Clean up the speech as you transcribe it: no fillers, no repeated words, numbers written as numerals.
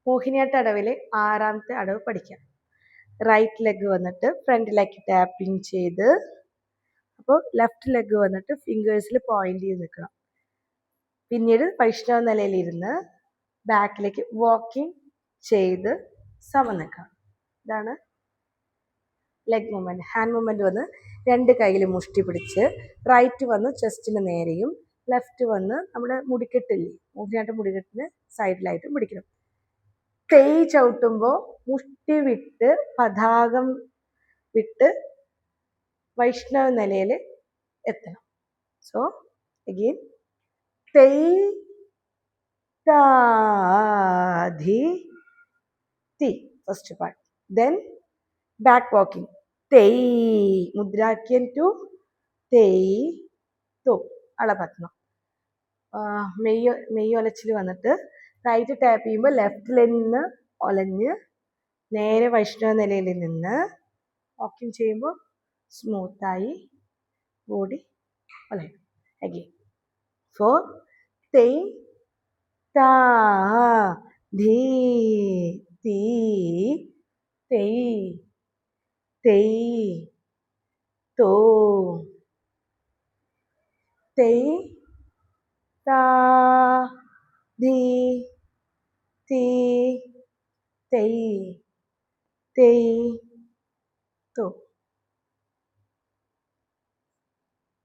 മോഹിനിയാട്ട അടവിലെ 6ാമത്തെ അടവ് പഠിക്കാം. Right leg വന്നിട്ട് ഫ്രണ്ടിലേക്ക് ടാപ്പിംഗ് ചെയ്ത്, അപ്പോൾ ലെഫ്റ്റ് ലെഗ് വന്നിട്ട് ഫിംഗേഴ്സിൽ പോയിന്റ് ചെയ്ത് നിൽക്കണം. പിന്നീട് വൈഷ്ണവ നിലയിലിരുന്ന് ബാക്കിലേക്ക് വാക്കിംഗ് ചെയ്ത് സമം നിൽക്കണം. ഇതാണ് ലെഗ് മൂവ്മെൻറ്റ്. ഹാൻഡ് മൂവ്മെൻറ്റ് വന്ന് 2 കൈയിൽ മുഷ്ടി പിടിച്ച് റൈറ്റ് വന്ന് ചെസ്റ്റിന് നേരെയും ലെഫ്റ്റ് വന്ന് നമ്മുടെ മുടിക്കെട്ടില്ലേ, മോഹിനിയാട്ടം മുടിക്കെട്ടിന് സൈഡിലായിട്ടും പിടിക്കണം. കൈ ചവിട്ടുമ്പോൾ മുഷ്ടി വിട്ട് പതാകം വിട്ട് വൈഷ്ണവ നിലയിൽ എത്തണം. സോ അഗെയിൻ തൈ താധി തി first part. Then back walking. തെയ് മുദ്രാക്യൻ ടു തെയ് തോ അളപത്നം. മെയ് ഒലച്ചിൽ വന്നിട്ട് റൈറ്റ് ടാപ്പ് ചെയ്യുമ്പോൾ ലെഫ്റ്റിൽ നിന്ന് ഒലഞ്ഞ് നേരെ വൈഷ്ണവ നിലയിൽ നിന്ന് വാക്കിംഗ് ചെയ്യുമ്പോൾ സ്മൂത്തായി ബോഡി ഒലയും. അഗെയിൻ ഫോർ തെയ് താ ധീ തീ തെയ് തെയ് തോ തെയ് താ ധീ തീ തെയ് തെയ് തോ.